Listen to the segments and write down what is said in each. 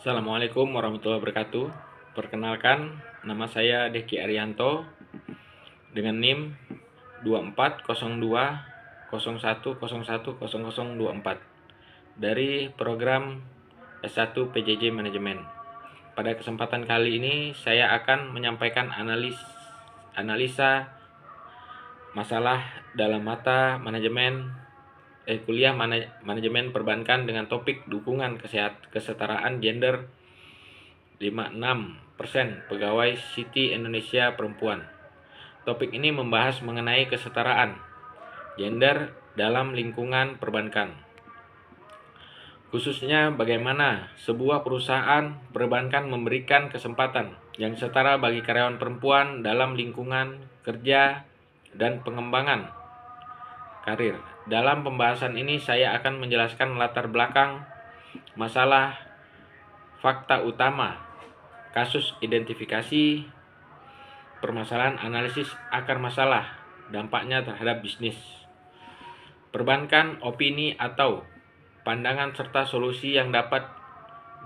Assalamualaikum warahmatullahi wabarakatuh. Perkenalkan, nama saya Deki Arianto dengan NIM 240201010024 dari program S1 PJJ Manajemen. Pada kesempatan kali ini saya akan menyampaikan analisa masalah dalam mata kuliah manajemen perbankan dengan topik dukungan kesetaraan gender 56% pegawai Citi Indonesia perempuan. Topik ini membahas mengenai kesetaraan gender dalam lingkungan perbankan. Khususnya bagaimana sebuah perusahaan perbankan memberikan kesempatan yang setara bagi karyawan perempuan dalam lingkungan kerja dan pengembangan karir. Dalam pembahasan ini saya akan menjelaskan latar belakang masalah, fakta utama, kasus identifikasi, permasalahan analisis akar masalah, dampaknya terhadap bisnis, perbankan, opini atau pandangan serta solusi yang dapat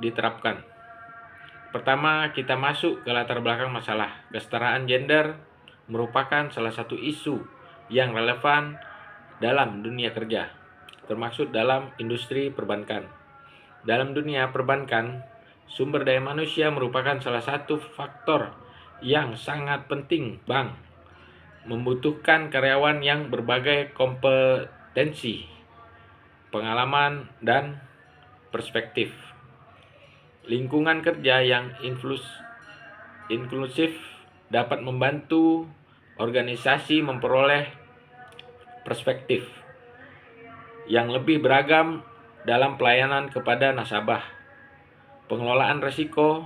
diterapkan. Pertama, kita masuk ke latar belakang masalah. Kesetaraan gender merupakan salah satu isu yang relevan dalam dunia kerja, termasuk dalam industri perbankan. Dalam dunia perbankan, sumber daya manusia merupakan salah satu faktor yang sangat penting. Bank membutuhkan karyawan yang berbagai kompetensi, pengalaman, dan perspektif. Lingkungan kerja yang inklusif dapat membantu organisasi memperoleh perspektif yang lebih beragam dalam pelayanan kepada nasabah, pengelolaan risiko,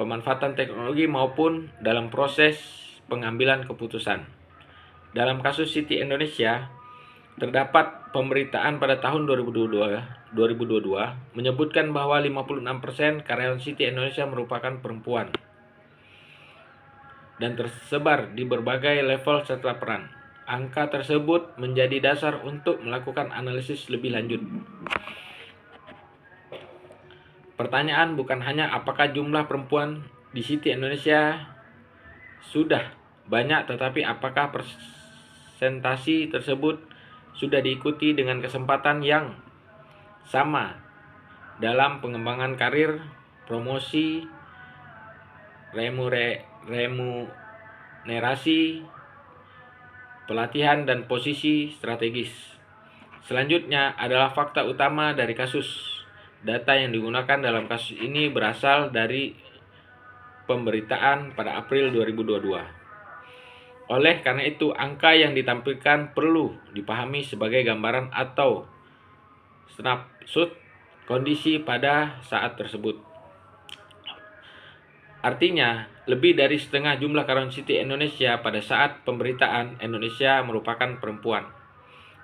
pemanfaatan teknologi maupun dalam proses pengambilan keputusan. Dalam kasus Citi Indonesia, terdapat pemberitaan pada tahun 2022 menyebutkan bahwa 56% karyawan Citi Indonesia merupakan perempuan dan tersebar di berbagai level serta peran. Angka tersebut menjadi dasar untuk melakukan analisis lebih lanjut. Pertanyaan bukan hanya apakah jumlah perempuan di Citi Indonesia sudah banyak, tetapi apakah presentasi tersebut sudah diikuti dengan kesempatan yang sama dalam pengembangan karir, promosi, remunerasi, pelatihan, dan posisi strategis. Selanjutnya adalah fakta utama dari kasus. Data yang digunakan dalam kasus ini berasal dari pemberitaan pada April 2022. Oleh karena itu, angka yang ditampilkan perlu dipahami sebagai gambaran atau snapshot kondisi pada saat tersebut. Artinya, lebih dari setengah jumlah karyawan Citi Indonesia pada saat pemberitaan Indonesia merupakan perempuan.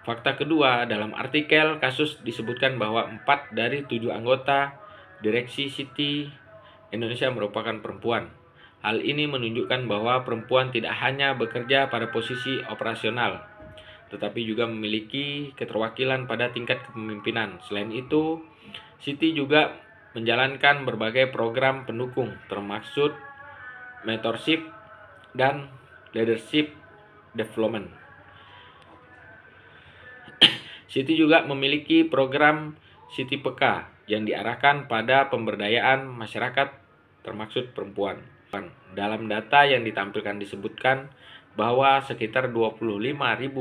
Fakta kedua, dalam artikel kasus disebutkan bahwa 4 dari 7 anggota direksi Citi Indonesia merupakan perempuan. Hal ini menunjukkan bahwa perempuan tidak hanya bekerja pada posisi operasional, tetapi juga memiliki keterwakilan pada tingkat kepemimpinan. Selain itu, Citi juga menjalankan berbagai program pendukung, termasuk mentorship dan leadership development. Citi juga memiliki program Citi Peka yang diarahkan pada pemberdayaan masyarakat termasuk perempuan. Dalam data yang ditampilkan disebutkan bahwa sekitar 25.000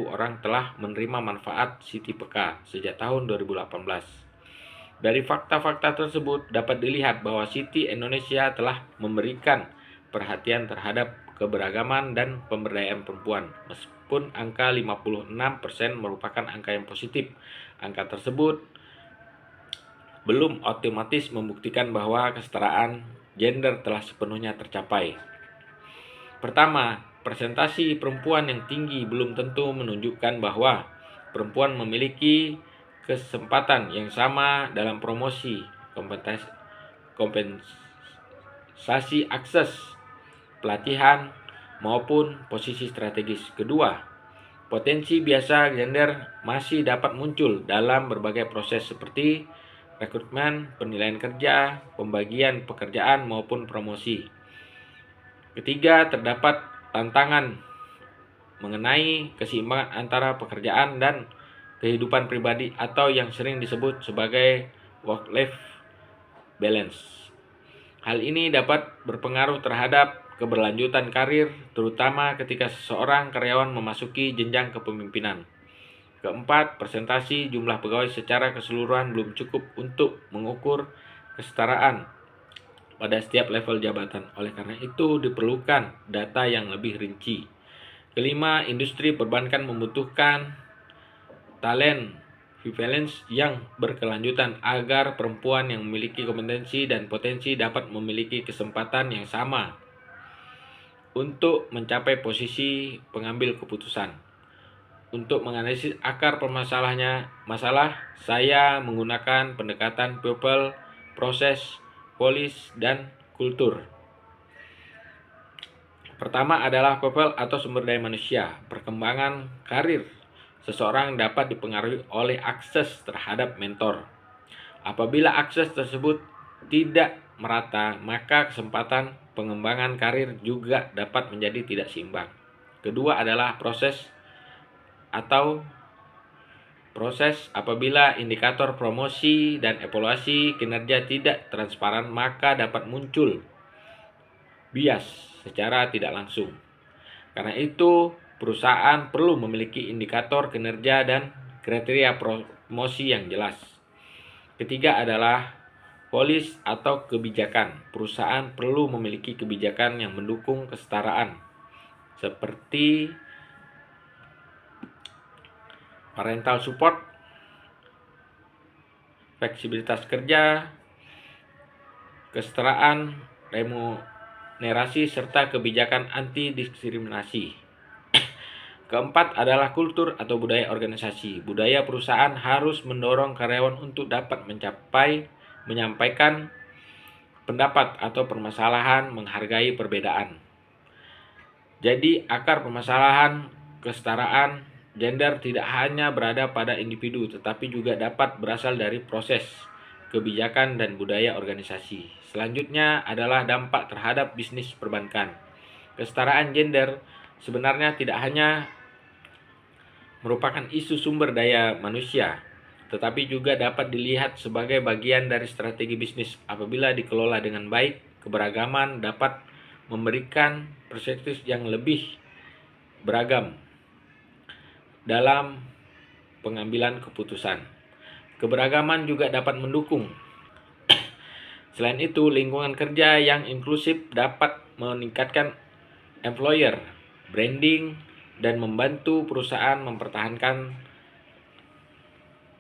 orang telah menerima manfaat Citi Peka sejak tahun 2018. Dari fakta-fakta tersebut dapat dilihat bahwa Citi Indonesia telah memberikan perhatian terhadap keberagaman dan pemberdayaan perempuan. Meskipun angka 56% merupakan angka yang positif, angka tersebut belum otomatis membuktikan bahwa kesetaraan gender telah sepenuhnya tercapai. Pertama, presentasi perempuan yang tinggi belum tentu menunjukkan bahwa perempuan memiliki kesempatan yang sama dalam promosi, kompensasi, akses, pelatihan, maupun posisi strategis. Kedua, potensi biasa gender masih dapat muncul dalam berbagai proses seperti rekrutmen, penilaian kerja, pembagian pekerjaan maupun promosi. Ketiga, terdapat tantangan mengenai keseimbangan antara pekerjaan dan kehidupan pribadi atau yang sering disebut sebagai work-life balance. Hal ini dapat berpengaruh terhadap keberlanjutan karir, terutama ketika seseorang karyawan memasuki jenjang kepemimpinan. Keempat, presentasi jumlah pegawai secara keseluruhan belum cukup untuk mengukur kesetaraan pada setiap level jabatan. Oleh karena itu, diperlukan data yang lebih rinci. Kelima, industri perbankan membutuhkan talent equivalence yang berkelanjutan agar perempuan yang memiliki kompetensi dan potensi dapat memiliki kesempatan yang sama untuk mencapai posisi pengambil keputusan. Untuk menganalisis akar masalah, saya menggunakan pendekatan people, proses, polis, dan kultur. Pertama adalah people atau sumber daya manusia. Perkembangan karir seseorang dapat dipengaruhi oleh akses terhadap mentor. Apabila akses tersebut tidak merata, maka kesempatan pengembangan karir juga dapat menjadi tidak seimbang. Kedua adalah proses apabila indikator promosi dan evaluasi kinerja tidak transparan, maka dapat muncul bias secara tidak langsung. Karena itu, perusahaan perlu memiliki indikator kinerja dan kriteria promosi yang jelas. Ketiga adalah polis atau kebijakan. Perusahaan perlu memiliki kebijakan yang mendukung kesetaraan, seperti parental support, fleksibilitas kerja, kesetaraan, remunerasi, serta kebijakan anti diskriminasi. Keempat adalah kultur atau budaya organisasi. Budaya perusahaan harus mendorong karyawan untuk dapat menyampaikan pendapat atau permasalahan, menghargai perbedaan. Jadi, akar permasalahan kesetaraan gender tidak hanya berada pada individu, tetapi juga dapat berasal dari proses, kebijakan, dan budaya organisasi. Selanjutnya adalah dampak terhadap bisnis perbankan. Kesetaraan gender sebenarnya tidak hanya merupakan isu sumber daya manusia, tetapi juga dapat dilihat sebagai bagian dari strategi bisnis. Apabila dikelola dengan baik, keberagaman dapat memberikan perspektif yang lebih beragam dalam pengambilan keputusan. Keberagaman juga dapat mendukung. Selain itu, lingkungan kerja yang inklusif dapat meningkatkan employer branding dan membantu perusahaan mempertahankan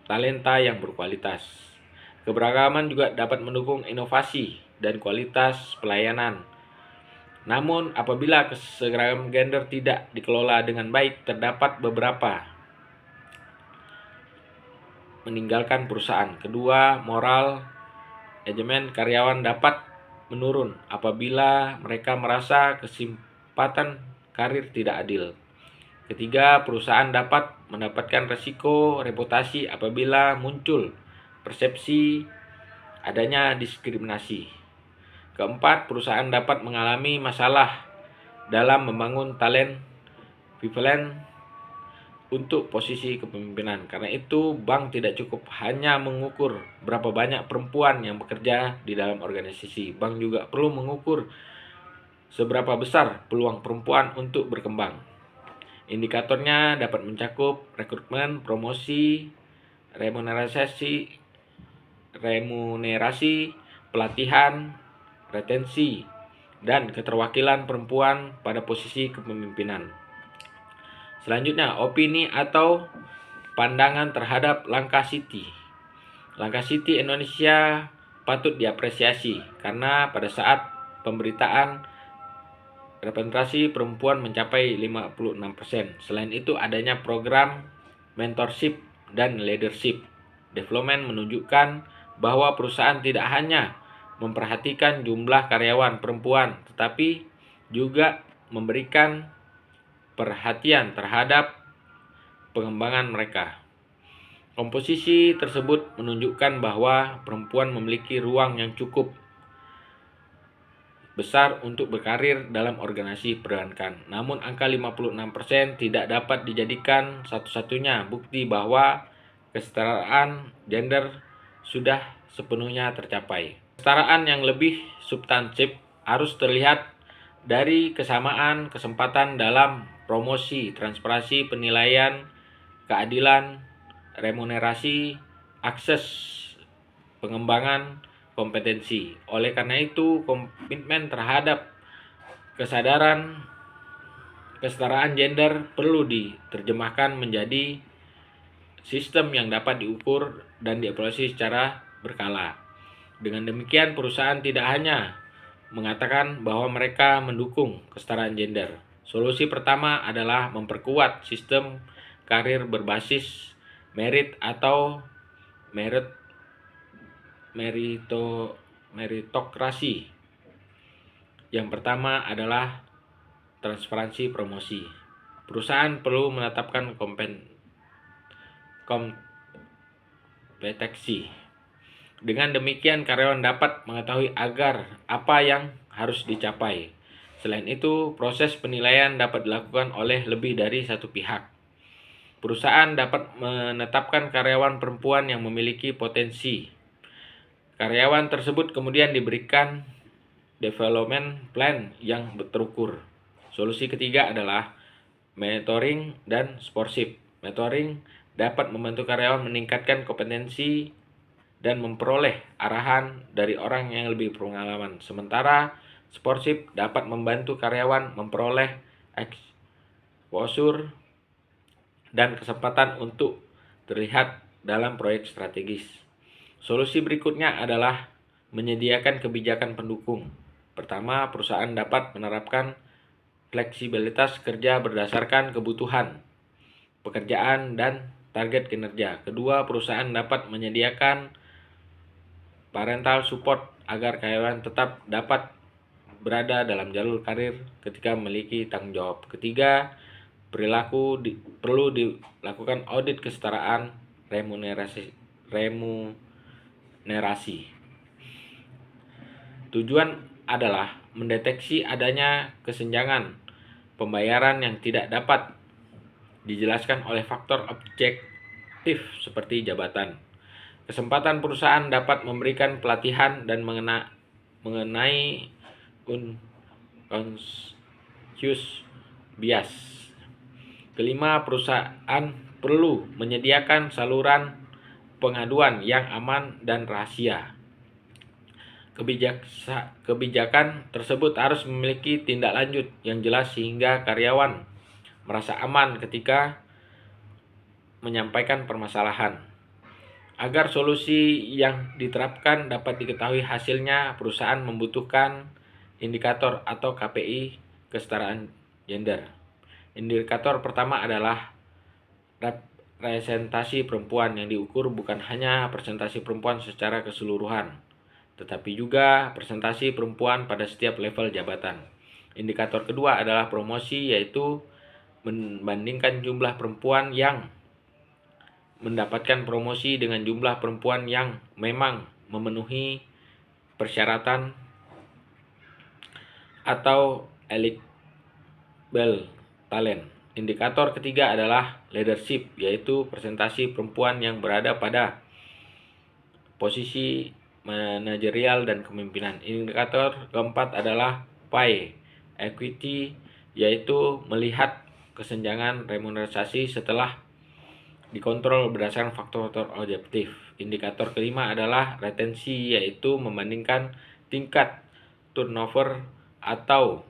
talenta yang berkualitas. Keberagaman juga dapat mendukung inovasi dan kualitas pelayanan. Namun, apabila keseragaman gender tidak dikelola dengan baik, terdapat beberapa meninggalkan perusahaan. Kedua, moral manajemen karyawan dapat menurun apabila mereka merasa kesempatan karir tidak adil. Ketiga, perusahaan dapat mendapatkan resiko reputasi apabila muncul persepsi adanya diskriminasi. Keempat, perusahaan dapat mengalami masalah dalam membangun talent pipeline untuk posisi kepemimpinan. Karena itu, bank tidak cukup hanya mengukur berapa banyak perempuan yang bekerja di dalam organisasi. Bank juga perlu mengukur seberapa besar peluang perempuan untuk berkembang. Indikatornya dapat mencakup rekrutmen, promosi, remunerasi, pelatihan, retensi, dan keterwakilan perempuan pada posisi kepemimpinan. Selanjutnya, opini atau pandangan terhadap langkah Citi. Langkah Citi Indonesia patut diapresiasi karena pada saat pemberitaan representasi perempuan mencapai 56%. Selain itu, adanya program mentorship dan leadership development menunjukkan bahwa perusahaan tidak hanya memperhatikan jumlah karyawan perempuan, tetapi juga memberikan perhatian terhadap pengembangan mereka. Komposisi tersebut menunjukkan bahwa perempuan memiliki ruang yang cukup besar untuk berkarir dalam organisasi perbankan. Namun angka 56% tidak dapat dijadikan satu-satunya bukti bahwa kesetaraan gender sudah sepenuhnya tercapai. Kesetaraan yang lebih substansif harus terlihat dari kesamaan kesempatan dalam promosi, transparansi, penilaian, keadilan, remunerasi, akses, pengembangan kompetensi. Oleh karena itu, komitmen terhadap kesadaran kesetaraan gender perlu diterjemahkan menjadi sistem yang dapat diukur dan dievaluasi secara berkala. Dengan demikian, perusahaan tidak hanya mengatakan bahwa mereka mendukung kesetaraan gender. Solusi pertama adalah memperkuat sistem karir berbasis merit atau meritokrasi. Yang pertama adalah transparansi promosi. Perusahaan perlu menetapkan kompetensi. Dengan demikian, karyawan dapat mengetahui apa yang harus dicapai. Selain itu, proses penilaian dapat dilakukan oleh lebih dari satu pihak. Perusahaan dapat menetapkan karyawan perempuan yang memiliki potensi. Karyawan tersebut kemudian diberikan development plan yang terukur. Solusi ketiga adalah mentoring dan sportship. Mentoring dapat membantu karyawan meningkatkan kompetensi dan memperoleh arahan dari orang yang lebih berpengalaman. Sementara sportship dapat membantu karyawan memperoleh exposure dan kesempatan untuk terlihat dalam proyek strategis. Solusi berikutnya adalah menyediakan kebijakan pendukung. Pertama, perusahaan dapat menerapkan fleksibilitas kerja berdasarkan kebutuhan pekerjaan dan target kinerja. Kedua, perusahaan dapat menyediakan parental support agar karyawan tetap dapat berada dalam jalur karir ketika memiliki tanggung jawab. Ketiga, perlu dilakukan audit kesetaraan remunerasi. Tujuan adalah mendeteksi adanya kesenjangan pembayaran yang tidak dapat dijelaskan oleh faktor objektif seperti jabatan. Kesempatan perusahaan dapat memberikan pelatihan dan mengenai unconscious bias. Kelima, perusahaan perlu menyediakan saluran pengaduan yang aman dan rahasia. Kebijakan tersebut harus memiliki tindak lanjut yang jelas sehingga karyawan merasa aman ketika menyampaikan permasalahan. Agar solusi yang diterapkan dapat diketahui hasilnya, perusahaan membutuhkan indikator atau KPI kesetaraan gender. Indikator pertama adalah representasi perempuan yang diukur bukan hanya presentasi perempuan secara keseluruhan, tetapi juga presentasi perempuan pada setiap level jabatan. Indikator kedua adalah promosi, yaitu membandingkan jumlah perempuan yang mendapatkan promosi dengan jumlah perempuan yang memang memenuhi persyaratan atau eligible talent. Indikator ketiga adalah leadership, yaitu presentasi perempuan yang berada pada posisi manajerial dan kepemimpinan. Indikator keempat adalah pay equity, yaitu melihat kesenjangan remunerasi setelah dikontrol berdasarkan faktor-faktor objektif. Indikator kelima adalah retensi, yaitu membandingkan tingkat turnover atau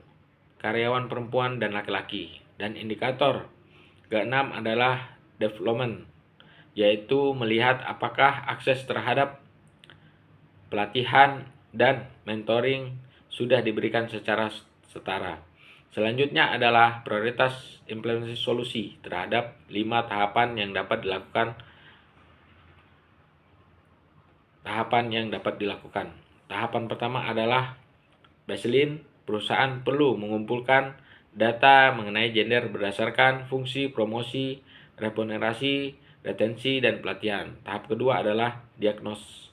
karyawan perempuan dan laki-laki. Dan indikator keenam adalah development, yaitu melihat apakah akses terhadap pelatihan dan mentoring sudah diberikan secara setara. Selanjutnya adalah prioritas implementasi solusi terhadap 5 tahapan yang dapat dilakukan. Tahapan pertama adalah baseline. Perusahaan perlu mengumpulkan data mengenai gender berdasarkan fungsi, promosi, remunerasi, retensi, dan pelatihan. Tahap kedua adalah diagnos.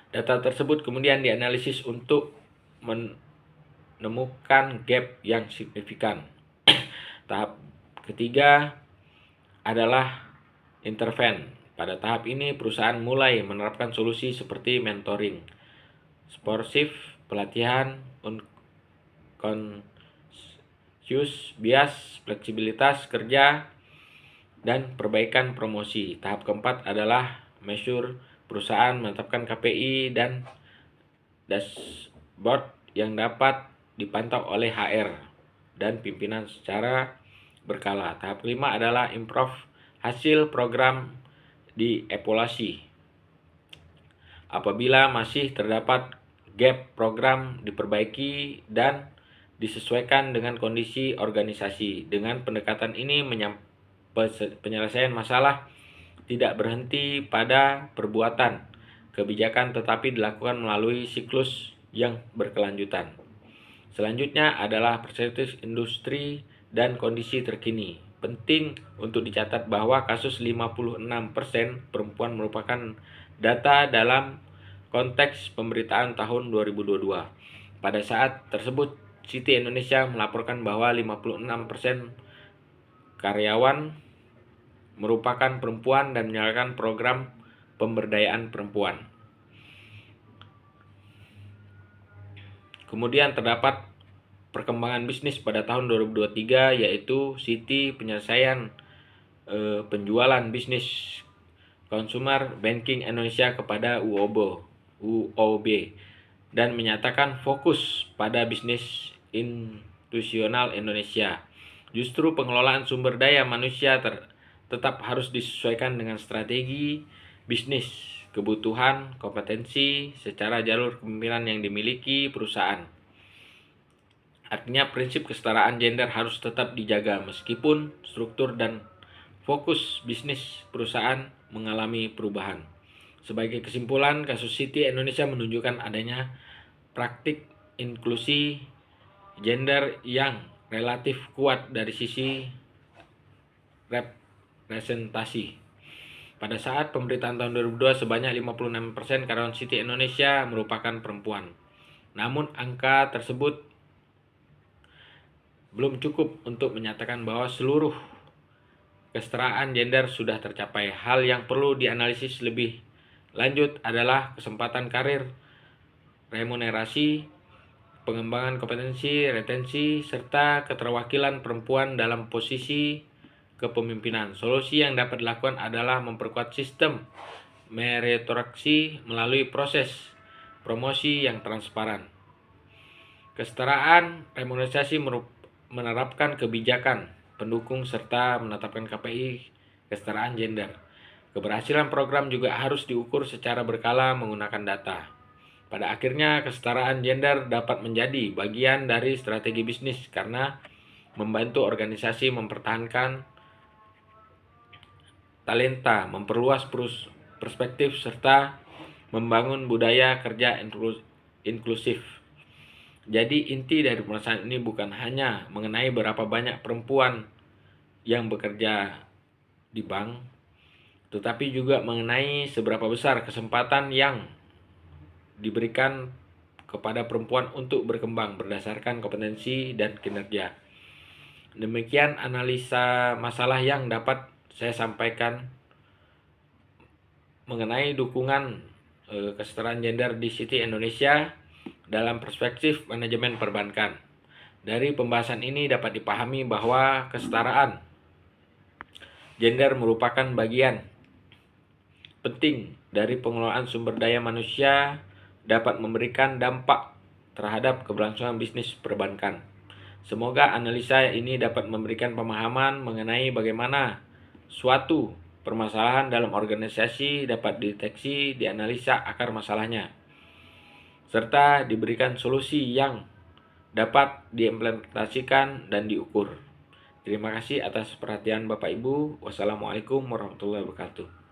Data tersebut kemudian dianalisis untuk menemukan gap yang signifikan. Tahap ketiga adalah interven. Pada tahap ini perusahaan mulai menerapkan solusi seperti mentoring, sportsif, pelatihan, unconscious bias, fleksibilitas kerja, dan perbaikan promosi. Tahap keempat adalah measure. Perusahaan menetapkan KPI dan dashboard yang dapat dipantau oleh HR dan pimpinan secara berkala. Tahap kelima adalah improve. Hasil program dievaluasi. Apabila masih terdapat gap, program diperbaiki dan disesuaikan dengan kondisi organisasi. Dengan pendekatan ini penyelesaian masalah tidak berhenti pada perbuatan kebijakan tetapi dilakukan melalui siklus yang berkelanjutan. Selanjutnya adalah perspektif industri dan kondisi terkini. Penting untuk dicatat bahwa kasus 56% perempuan merupakan data dalam konteks pemberitaan tahun 2022. Pada saat tersebut, Citi Indonesia melaporkan bahwa 56% karyawan merupakan perempuan dan menjalankan program pemberdayaan perempuan. Kemudian terdapat perkembangan bisnis pada tahun 2023 yaitu Citi penyelesaian penjualan bisnis Consumer Banking Indonesia kepada UOB dan menyatakan fokus pada bisnis institusional Indonesia. Justru pengelolaan sumber daya manusia tetap harus disesuaikan dengan strategi bisnis, kebutuhan, kompetensi, secara jalur kepemimpinan yang dimiliki perusahaan. Artinya prinsip kesetaraan gender harus tetap dijaga meskipun struktur dan fokus bisnis perusahaan mengalami perubahan. Sebagai kesimpulan, kasus Citi Indonesia menunjukkan adanya praktik inklusi gender yang relatif kuat dari sisi representasi. Pada saat pemberitaan tahun 2002 sebanyak 56% karyawan Citi Indonesia merupakan perempuan. Namun angka tersebut belum cukup untuk menyatakan bahwa seluruh kesetaraan gender sudah tercapai. Hal yang perlu dianalisis lebih lanjut adalah kesempatan karir, remunerasi, pengembangan kompetensi, retensi, serta keterwakilan perempuan dalam posisi kepemimpinan. Solusi yang dapat dilakukan adalah memperkuat sistem meritokrasi melalui proses promosi yang transparan. Kesetaraan remunerasi menerapkan kebijakan pendukung serta menetapkan KPI kesetaraan gender. Keberhasilan program juga harus diukur secara berkala menggunakan data. Pada akhirnya kesetaraan gender dapat menjadi bagian dari strategi bisnis karena membantu organisasi mempertahankan talenta, memperluas perspektif, serta membangun budaya kerja inklusif. Jadi inti dari pembahasan ini bukan hanya mengenai berapa banyak perempuan yang bekerja di bank, tetapi juga mengenai seberapa besar kesempatan yang diberikan kepada perempuan untuk berkembang berdasarkan kompetensi dan kinerja. Demikian analisa masalah yang dapat saya sampaikan mengenai dukungan kesetaraan gender di Citi Indonesia dalam perspektif manajemen perbankan. Dari pembahasan ini dapat dipahami bahwa kesetaraan gender merupakan bagian penting dari pengelolaan sumber daya manusia, dapat memberikan dampak terhadap keberlangsungan bisnis perbankan. Semoga analisa ini dapat memberikan pemahaman mengenai bagaimana suatu permasalahan dalam organisasi dapat dideteksi, dianalisa akar masalahnya, serta diberikan solusi yang dapat diimplementasikan dan diukur. Terima kasih atas perhatian Bapak Ibu. Wassalamualaikum warahmatullahi wabarakatuh.